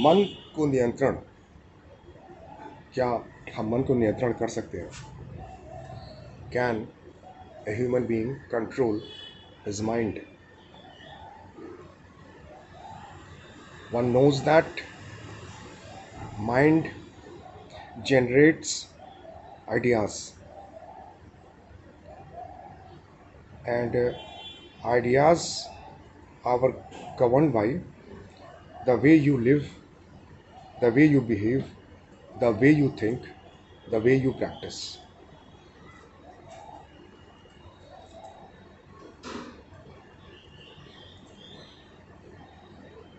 मन को नियंत्रण, क्या हम मन को नियंत्रण कर सकते हैं? Can a human being control his mind? One knows that mind generates ideas, and ideas are governed by the way you live, the way you behave, the way you think, the way you practice.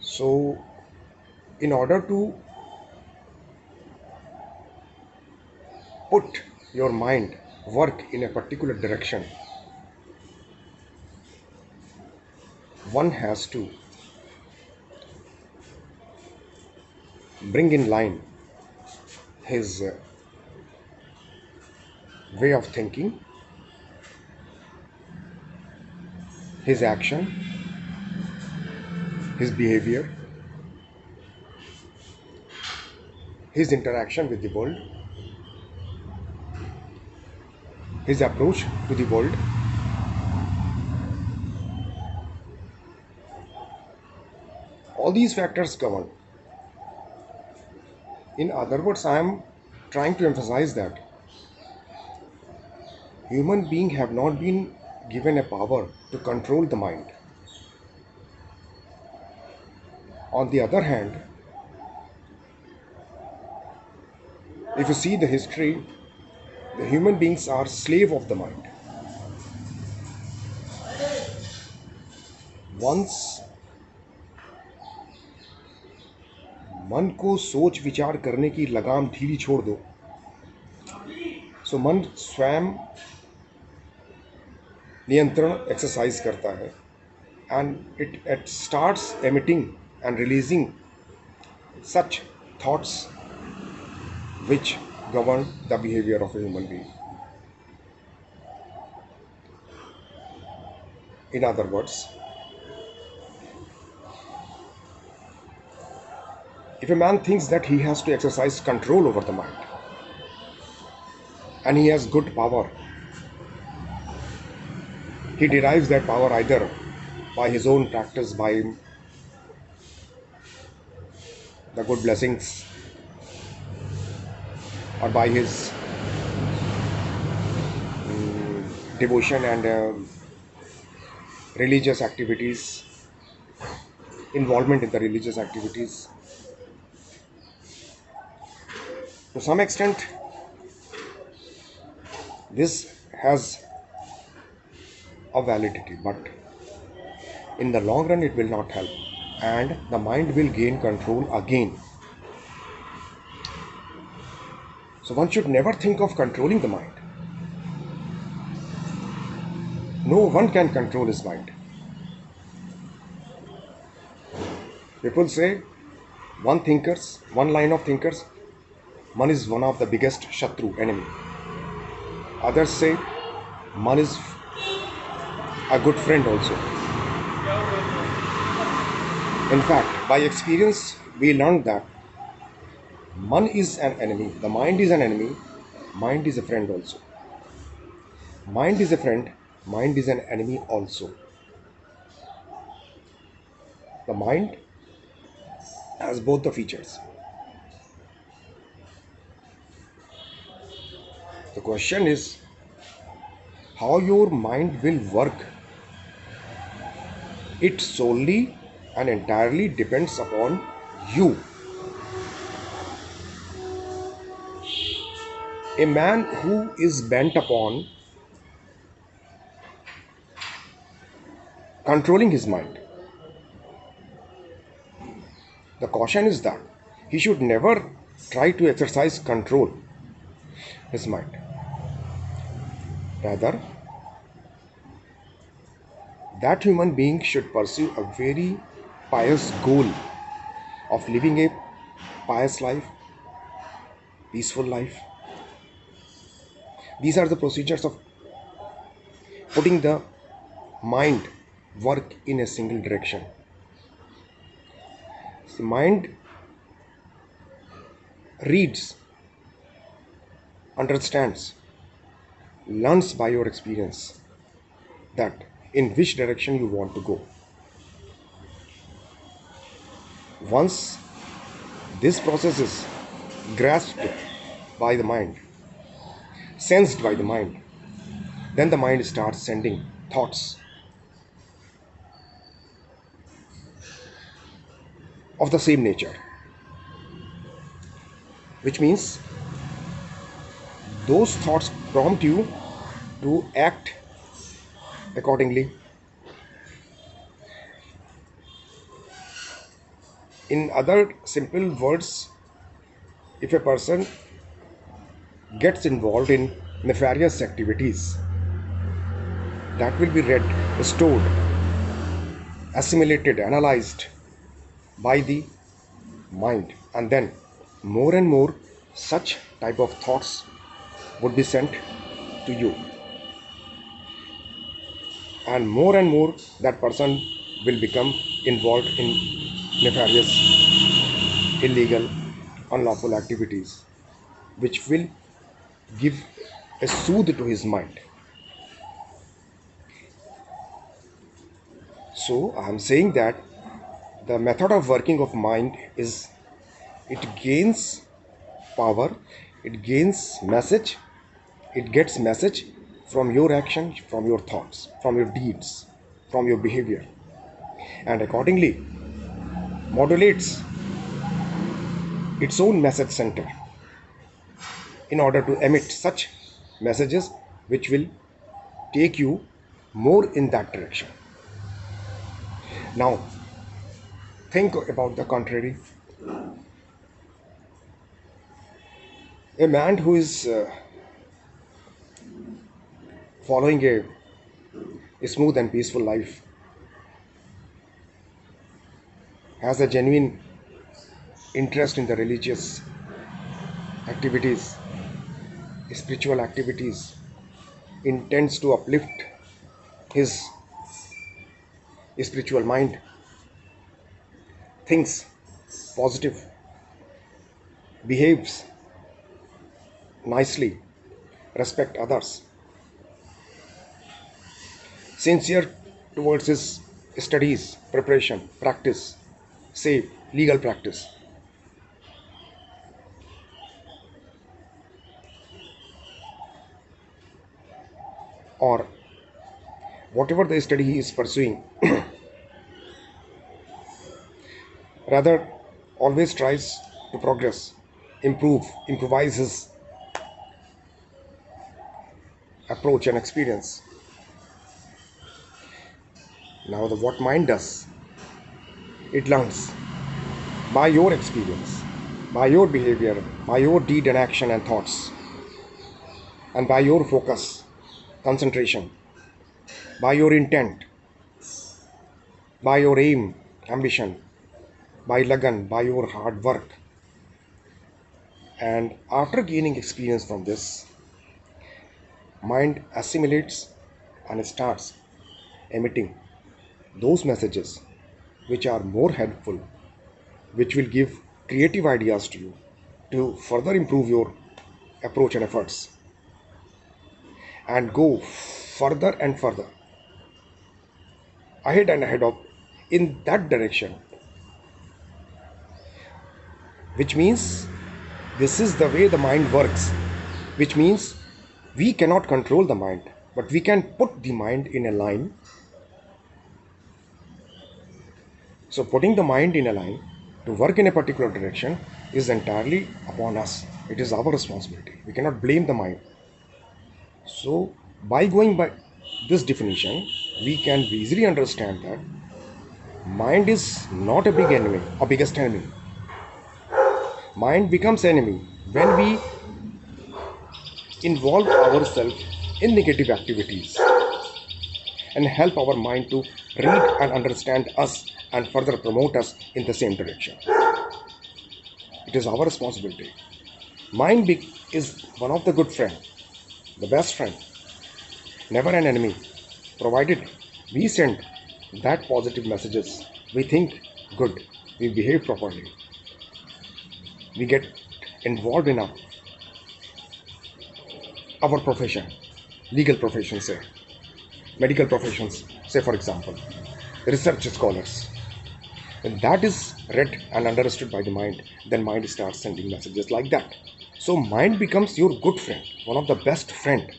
So, in order to put your mind work in a particular direction, one has to bring in line his way of thinking, his action, his behavior, his interaction with the world, his approach to the world. All these factors govern. In other words, I am trying to emphasize that human beings have not been given a power to control the mind. On the other hand, if you see the history, the human beings are slave of the mind. Once मन को सोच विचार करने की लगाम ढीली छोड़ दो, सो मन स्वयं नियंत्रण एक्सरसाइज करता है, and it starts emitting and releasing such thoughts which govern the behavior of a human being. In other words, if a man thinks that he has to exercise control over the mind and he has good power, he derives that power either by his own practice, by the good blessings, or by his devotion and religious activities, involvement in the religious activities. To some extent, this has a validity, but in the long run, it will not help, and the mind will gain control again. So, one should never think of controlling the mind. No one can control his mind. People say one line of thinkers, man is one of the biggest Shatru enemy. Others say man is a good friend also. In fact, by experience, we learned that man is an enemy, the mind is an enemy, mind is a friend also. Mind is a friend, mind is an enemy also. The mind has both the features. The question is how your mind will work. It solely and entirely depends upon you. A man who is bent upon controlling his mind, the caution is that he should never try to exercise control his mind. Rather, that human being should pursue a very pious goal of living a pious life, peaceful life. These are the procedures of putting the mind work in a single direction. The mind reads, understands, learns by your experience that in which direction you want to go. Once this process is grasped by the mind, sensed by the mind, then the mind starts sending thoughts of the same nature, which means those thoughts prompt you to act accordingly. In other simple words, if a person gets involved in nefarious activities, that will be read, stored, assimilated, analyzed by the mind, and then more and more such type of thoughts would be sent to you, and more that person will become involved in nefarious, illegal, unlawful activities, which will give a soothe to his mind. So I am saying that the method of working of mind is, it gains power, it gains message, it gets message from your action, from your thoughts, from your deeds, from your behavior, and accordingly modulates its own message center in order to emit such messages which will take you more in that direction. Now think about the contrary. A man who is following a smooth and peaceful life, has a genuine interest in the religious activities, spiritual activities, intends to uplift his spiritual mind, thinks positive, behaves nicely, respect others, sincere towards his studies, preparation, practice, say legal practice, or whatever the study he is pursuing, rather always tries to progress, improve, improvise his approach and experience. Now the what mind does, it learns by your experience, by your behavior, by your deed and action and thoughts, and by your focus, concentration, by your intent, by your aim, ambition, by lagan, by your hard work. And after gaining experience from this, mind assimilates and starts emitting those messages which are more helpful, which will give creative ideas to you to further improve your approach and efforts, and go further and further, ahead and ahead of in that direction, which means this is the way the mind works, which means we cannot control the mind, but we can put the mind in a line. So putting the mind in a line to work in a particular direction is entirely upon us. It is our responsibility. We cannot blame the mind. So by going by this definition, we can easily understand that mind is not a big enemy, a biggest enemy. Mind becomes enemy when we involve ourselves in negative activities and help our mind to read and understand us and further promote us in the same direction. It is our responsibility. Mind is one of the good friend, the best friend, never an enemy, provided we send that positive messages, we think good, we behave properly, we get involved in our profession, legal profession, say, medical professions, say for example, research scholars. When that is read and understood by the mind, then mind starts sending messages like that. So mind becomes your good friend, one of the best friend.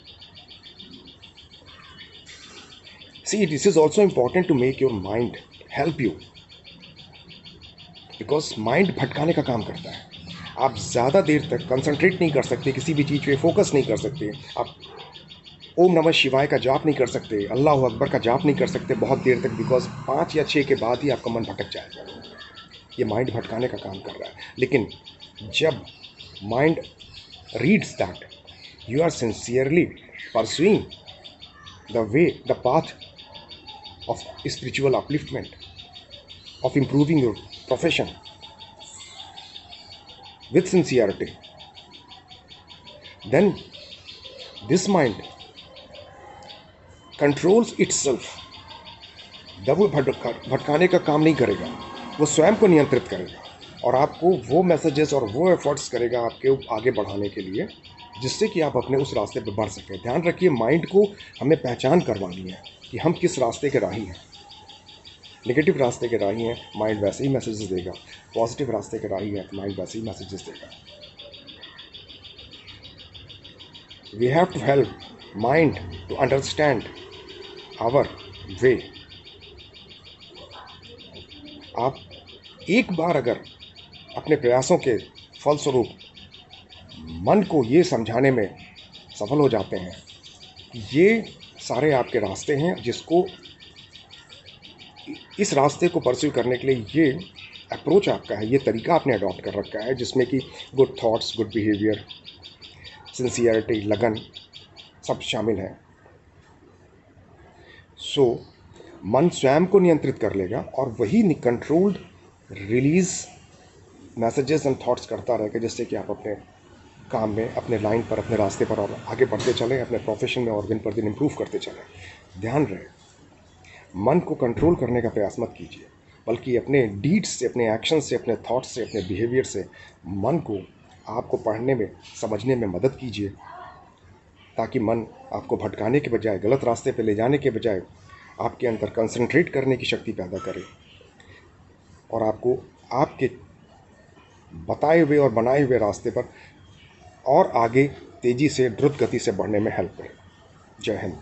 See, this is also important to make your mind help you, because mind भटकाने का काम करता है. आप ज़्यादा देर तक concentrate नहीं कर सकते, किसी भी चीज़ पे फोकस नहीं कर सकते. आप ओम नमः शिवाय का जाप नहीं कर सकते, अल्लाह अकबर का जाप नहीं कर सकते बहुत देर तक, बिकॉज 5 या 6 के बाद ही आपका मन भटक जाएगा. ये माइंड भटकाने का काम कर रहा है. लेकिन जब mind reads that you are sincerely pursuing the way, the path of spiritual upliftment, of improving your profession with sincerity, then this mind controls itself. जब वो भटकाने का काम नहीं करेगा, वो स्वयं को नियंत्रित करेगा और आपको वो मैसेजेस और वो एफर्ट्स करेगा आपके आगे बढ़ाने के लिए, जिससे कि आप अपने उस रास्ते पर बढ़ सकें. ध्यान रखिए, माइंड को हमें पहचान करवानी है कि हम किस रास्ते के राही हैं. नेगेटिव रास्ते के राही हैं, माइंड वैसे ही मैसेजेस देगा. पॉजिटिव रास्ते के राही हैं तो माइंड वैसे ही मैसेजेस देगा. We have to help mind to understand our way. आप एक बार अगर अपने प्रयासों के फलस्वरूप मन को ये समझाने में सफल हो जाते हैं कि ये सारे आपके रास्ते हैं, जिसको इस रास्ते को परस्यू करने के लिए ये अप्रोच आपका है, ये तरीका आपने अडॉप्ट कर रखा है, जिसमें कि good thoughts, good behaviour, sincerity, लगन सब शामिल है. सो मन स्वयं को नियंत्रित कर लेगा और वही controlled release messages and thoughts करता रहेगा, जिससे कि आप अपने काम में, अपने लाइन पर, अपने रास्ते पर और आगे बढ़ते चलें, अपने प्रोफेशन में और दिन पर दिन इम्प्रूव करते चलें. ध्यान रहे, मन को कंट्रोल करने का प्रयास मत कीजिए, बल्कि अपने डीड्स से, अपने एक्शन से, अपने थॉट्स से, अपने बिहेवियर से मन को आपको पढ़ने में, समझने में मदद कीजिए, ताकि मन आपको भटकाने के बजाय, गलत रास्ते पर ले जाने के बजाय आपके अंदर कंसंट्रेट करने की शक्ति पैदा करे और आपको आपके बताए हुए और बनाए हुए रास्ते पर और आगे तेज़ी से, द्रुत गति से बढ़ने में हेल्प करे. जय हिंद.